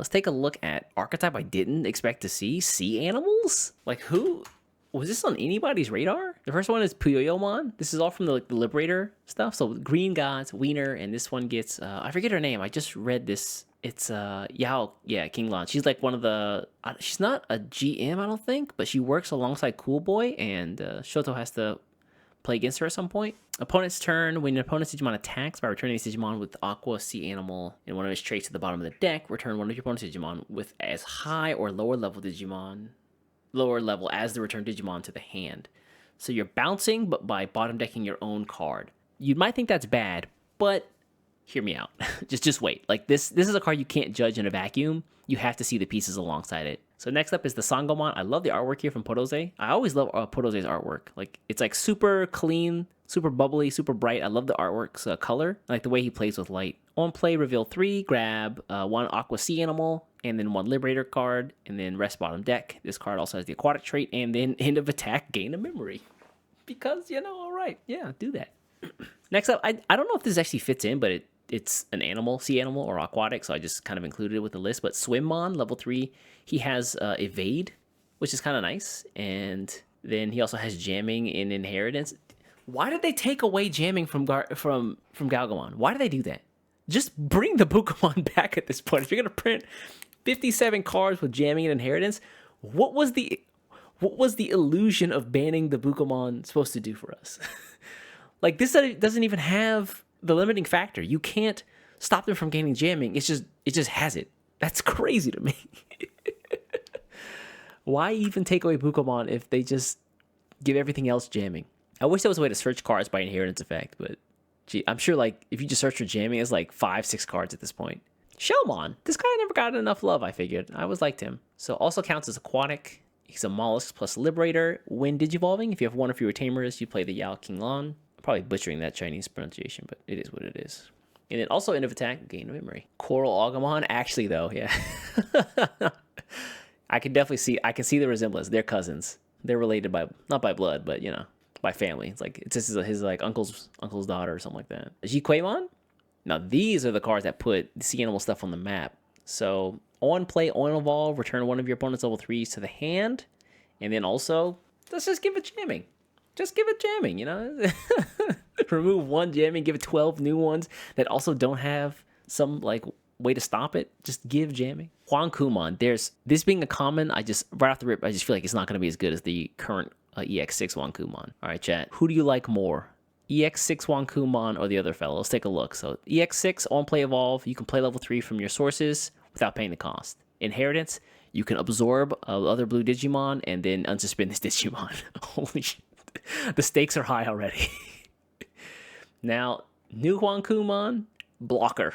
Let's take a look at archetype I didn't expect to see. Sea animals? Like who? Was this on anybody's radar? The first one is Puyoyomon. This is all from the Liberator stuff. So green gods, Wiener, and this one gets, I forget her name. I just read this. It's Yao, Qinglan. She's like one of the, she's not a GM, I don't think, but she works alongside Cool Boy, and Shoto has to play against her at some point. Opponent's turn. When an opponent's Digimon attacks by returning this Digimon with Aqua Sea Animal and one of its traits to the bottom of the deck, return one of your opponent's Digimon with as high or lower level as the returned Digimon to the hand. So you're bouncing, but by bottom decking your own card. You might think that's bad, but hear me out. just wait. Like this is a card you can't judge in a vacuum. You have to see the pieces alongside it. So next up is the Sangomon. I love the artwork here from Podose. I always love Podose's artwork. Like it's like super clean, super bubbly, super bright. I love the artwork's color. I like the way he plays with light. On play, reveal 3, grab 1 Aqua Sea Animal, and then 1 Liberator card, and then rest bottom deck. This card also has the Aquatic trait, and then end of attack, gain a memory. Because, all right, yeah, do that. Next up, I don't know if this actually fits in, but it's an animal, sea animal, or aquatic, so I just kind of included it with the list. But Swimon, level 3, he has Evade, which is kind of nice, and then he also has Jamming in Inheritance. Why did they take away Jamming from Galgamon? Why did they do that? Just bring the Bukamon back at this point. If you're going to print 57 cards with Jamming and Inheritance, what was the illusion of banning the Bukamon supposed to do for us? Like, this doesn't even have the limiting factor. You can't stop them from gaining Jamming. It just has it. That's crazy to me. Why even take away Bukamon if they just give everything else Jamming? I wish there was a way to search cards by Inheritance effect, but gee, I'm sure like if you just search for Jamming, it's like 5-6 cards at this point. Shellmon. This guy never got enough love, I figured. I always liked him. So also counts as aquatic. He's a mollusk plus Liberator. When digivolving, if you have 1 or fewer tamers, you play the Yao Qinglan. I'm probably butchering that Chinese pronunciation, but it is what it is. And then also end of attack, gain a memory. Coral Agumon. Actually, though, yeah. I can see the resemblance. They're cousins. They're related by, not by blood, but, by family. It's like, it's just his like uncle's daughter or something like that. Jiquaimon? Now, these are the cards that put the sea animal stuff on the map. So, on play, on evolve, return 1 of your opponent's level 3s to the hand. And then also, let's just give it Jamming. Just give it Jamming, Remove 1 Jamming, give it 12 new ones that also don't have some, like, way to stop it. Just give Jamming. Huankunmon. This being a common, right off the rip, I just feel like it's not going to be as good as the current EX6 Huankunmon. All right, chat. Who do you like more? EX6 Huankunmon or the other fellow? Let's take a look. So EX6, on play evolve, you can play level 3 from your sources without paying the cost. Inheritance, you can absorb other blue Digimon and then unsuspend this Digimon. Holy shit. The stakes are high already. Now, new Huankunmon, blocker.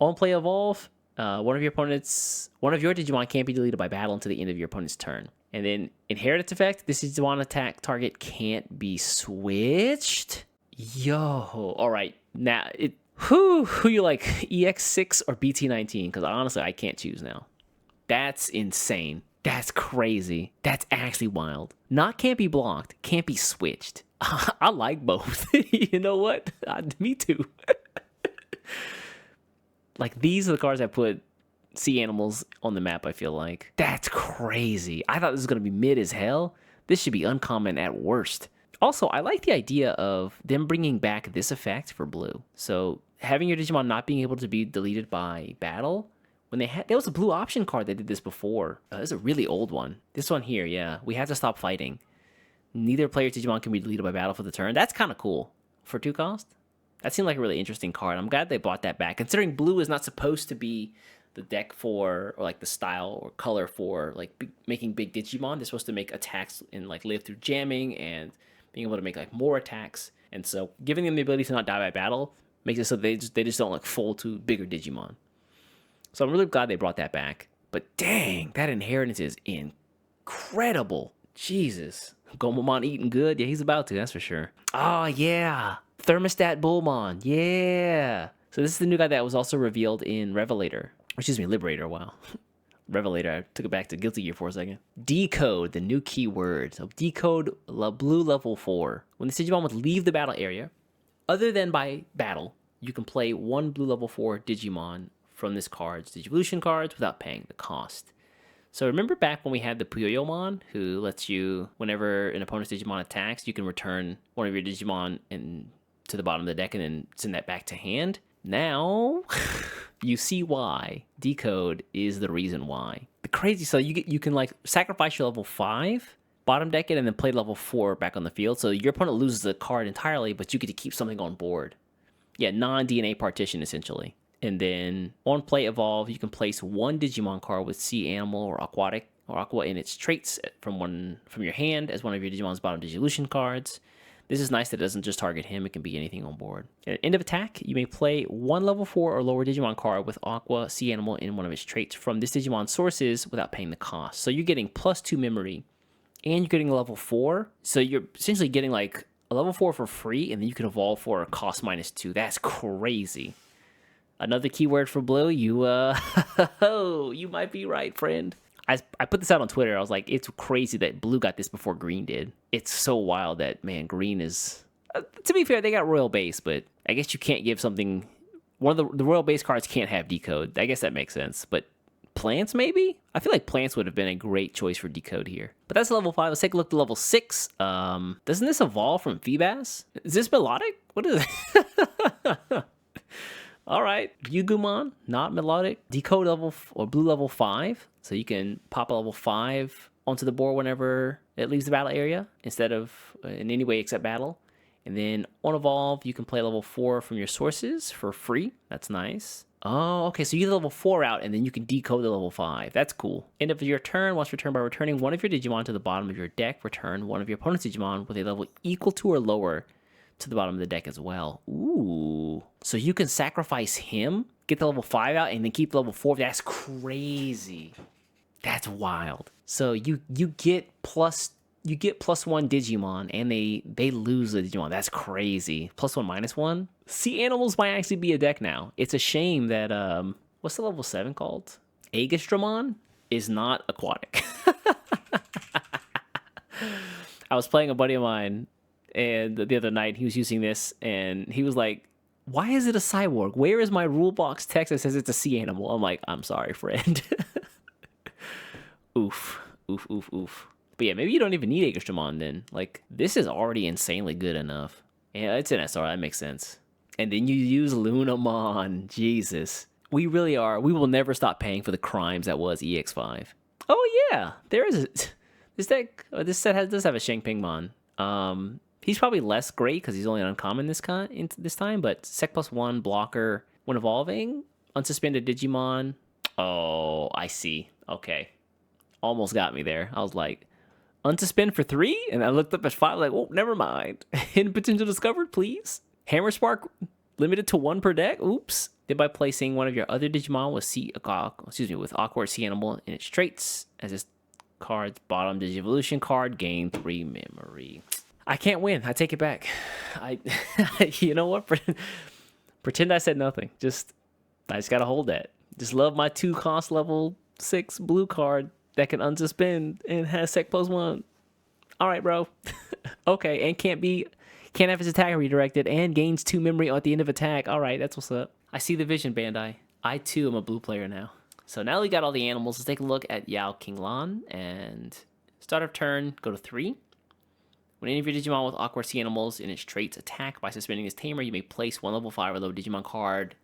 On play evolve, one of your Digimon can't be deleted by battle until the end of your opponent's turn. And then Inheritance effect, this Digimon attack target can't be switched. Yo, all right. Now, who you like, EX6 or BT19? Because honestly, I can't choose now. That's insane. That's crazy. That's actually wild. Not can't be blocked, can't be switched. I like both. You know what? Me too. Like, these are the cards that put sea animals on the map, I feel like. That's crazy. I thought this was going to be mid as hell. This should be uncommon at worst. Also, I like the idea of them bringing back this effect for blue. So, having your Digimon not being able to be deleted by battle. There was a blue option card that did this before. This is a really old one. This one here, yeah. We have to stop fighting. Neither player's Digimon can be deleted by battle for the turn. That's kind of cool. For 2 cost? That seemed like a really interesting card. I'm glad they brought that back. Considering blue is not supposed to be the deck for, or like the style or color for like making big Digimon. They're supposed to make attacks and like live through jamming and being able to make like more attacks. And so giving them the ability to not die by battle makes it so they just don't like fold to bigger Digimon. So I'm really glad they brought that back. But dang, that Inheritance is incredible. Jesus. Gomamon eating good? Yeah, he's about to, that's for sure. Oh, yeah. Thermostat Bullmon. Yeah. So this is the new guy that was also revealed in Liberator. Wow. Revelator. I took it back to Guilty Gear for a second. Decode, the new keyword. So Decode blue level 4. When the Digimon would leave the battle area, other than by battle, you can play 1 blue level 4 Digimon from this card's Digivolution cards without paying the cost. So remember back when we had the Puyoyomon, who lets you, whenever an opponent's Digimon attacks, you can return one of your Digimon to the bottom of the deck and then send that back to hand? Now, you see why. Decode is the reason why. The crazy, so you can like sacrifice your level 5, bottom deck it, and then play level 4 back on the field. So your opponent loses the card entirely, but you get to keep something on board. Yeah, non-DNA partition, essentially. And then on play evolve, you can place one Digimon card with Sea Animal or Aquatic or Aqua in its traits from your hand as one of your Digimon's bottom Digivolution cards. This is nice that it doesn't just target him, it can be anything on board. At end of attack, you may play one level 4 or lower Digimon card with Aqua, Sea Animal in one of its traits from this Digimon sources without paying the cost. So you're getting +2 memory, and you're getting a level 4. So you're essentially getting like a level 4 for free, and then you can evolve for a cost -2. That's crazy. Another keyword for blue, you might be right, friend. I put this out on Twitter. I was like, it's crazy that blue got this before green did. It's so wild that, man, green is... to be fair, they got royal base, but I guess you can't give something... One of the royal base cards can't have Decode. I guess that makes sense. But plants, maybe? I feel like plants would have been a great choice for Decode here. But that's level 5. Let's take a look at level 6. Doesn't this evolve from Feebas? Is this melodic? What is it? All right, Huankunmon, not melodic. Decode level or blue level 5, so you can pop a level 5 onto the board whenever it leaves the battle area, instead of in any way except battle. And then on evolve, you can play level 4 from your sources for free. That's nice. Oh, okay, so you get the level 4 out, and then you can decode the level 5. That's cool. End of your turn, once returned by returning one of your Digimon to the bottom of your deck, return one of your opponent's Digimon with a level equal to or lower to the bottom of the deck as well. Ooh. So you can sacrifice him, get the level 5 out, and then keep the level 4. That's crazy. That's wild. So you get +1 Digimon, and they lose the Digimon. That's crazy. +1, -1. Sea Animals might actually be a deck now. It's a shame that what's the level 7 called? Agastramon is not aquatic. I was playing a buddy of mine, and the other night he was using this, and he was like, why is it a cyborg? Where is my rule box text that says it's a sea animal? I'm like, I'm sorry, friend. Oof. But yeah, maybe you don't even need Agastramon then. Like, this is already insanely good enough. Yeah, it's an SR, that makes sense. And then you use Lunamon. Jesus. We really are. We will never stop paying for the crimes that was EX5. Oh yeah, there is a... This set does have a Shangpingmon. He's probably less great because he's only an uncommon this time, but Sec +1 blocker when evolving, unsuspended Digimon. Oh, I see. Okay. Almost got me there. I was like, unsuspend for 3? And I looked up at 5, like, oh, never mind. Hidden potential discovered, please. Hammer Spark limited to 1 per deck. Oops. Then by placing one of your other Digimon with Aqua or Sea Animal in its traits as this card's bottom Digivolution card, gain 3 memory. I can't win. I take it back. You know what? Pretend I said nothing. I just gotta hold that. Just love my 2 cost level 6 blue card that can unsuspend and has Sec +1. All right, bro. Okay, and can't have his attack redirected and gains 2 memory at the end of attack. All right, that's what's up. I see the vision, Bandai. I too am a blue player now. So now we got all the animals. Let's take a look at Yao Qinglan, and start of turn, go to 3. When any of your Digimon with Aqua Sea Animals in its traits attack by suspending its tamer, you may place 1 level 5 or low Digimon card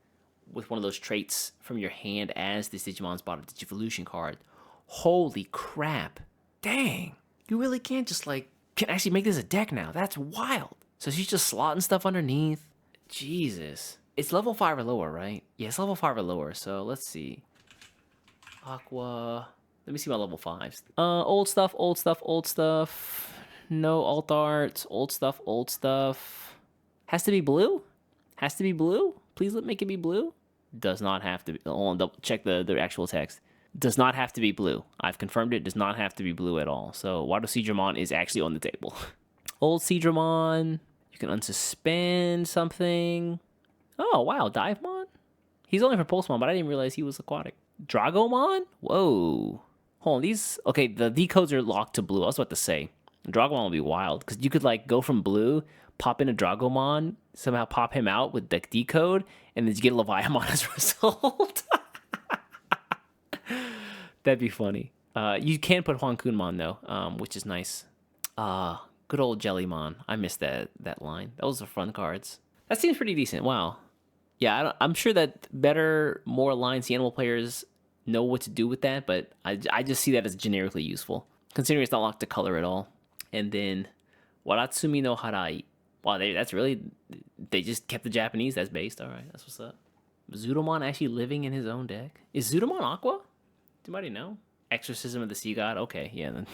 with one of those traits from your hand as this Digimon's bottom Digivolution card. Holy crap. Dang. You really can actually make this a deck now. That's wild. So she's just slotting stuff underneath. Jesus. It's level 5 or lower, right? Yeah, it's level 5 or lower. So let's see. Aqua. Let me see my level 5s. Old stuff. No alt arts, old stuff. Has to be blue? Please make it be blue. Does not have to be. Hold on, check the actual text. Does not have to be blue. I've confirmed it. Does not have to be blue at all. So Wadatsumi is actually on the table. Old Seadramon. You can unsuspend something. Oh, wow. Divemon? He's only for Pulsemon, but I didn't realize he was aquatic. Dragomon? Whoa. Hold on. The decodes are locked to blue. I was about to say. Dragomon will be wild, because you could go from blue, pop in a Dragomon, somehow pop him out with the decode, and then you get a Leviathan as a result. That'd be funny. You can put Huankunmon though, which is nice. Good old Jellymon. I missed that line. Those are fun cards. That seems pretty decent. Wow. Yeah, I'm sure that more aligned Sea Animal players know what to do with that, but I just see that as generically useful, considering it's not locked to color at all. And then Wadatsumi no Harae. Wow, they just kept the Japanese as based. All right, that's what's up. Zudomon actually living in his own deck. Is Zudomon Aqua? Anybody know? Exorcism of the Sea God. Okay, yeah. Then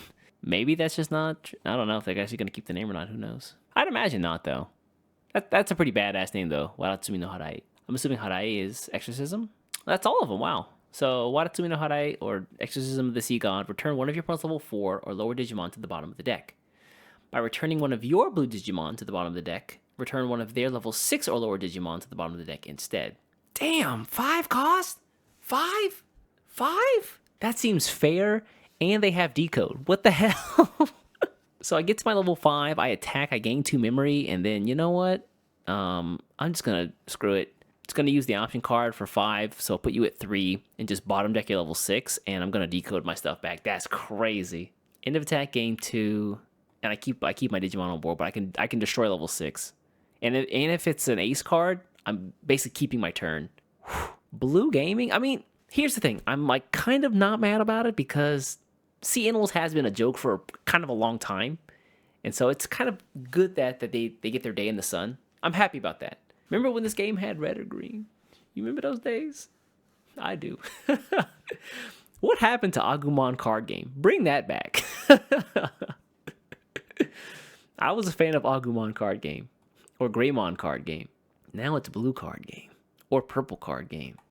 maybe that's just not. I don't know if they're actually gonna keep the name or not. Who knows? I'd imagine not though. That's a pretty badass name though. Wadatsumi no Harae. I'm assuming Harae is Exorcism. That's all of them. Wow. So Wadatsumi no Harae or Exorcism of the Sea God. Return one of your opponent's level 4 or lower Digimon to the bottom of the deck. By returning one of your blue Digimon to the bottom of the deck, return one of their level 6 or lower Digimon to the bottom of the deck instead. Damn, 5 cost? 5? 5? That seems fair, and they have Decode. What the hell? So I get to my level 5, I attack, I gain 2 memory, and then, you know what? I'm just gonna screw it. It's gonna use the option card for 5, so I'll put you at 3, and just bottom deck your level 6, and I'm gonna decode my stuff back. That's crazy. End of attack, gain 2. And I keep my Digimon on board, but I can destroy level 6. And if it's an ace card, I'm basically keeping my turn. Blue Gaming? I mean, here's the thing. I'm like kind of not mad about it because Sea Animals has been a joke for kind of a long time. And so it's kind of good that they get their day in the sun. I'm happy about that. Remember when this game had red or green? You remember those days? I do. What happened to Agumon card game? Bring that back. I was a fan of Agumon card game or Greymon card game. Now it's blue card game or purple card game.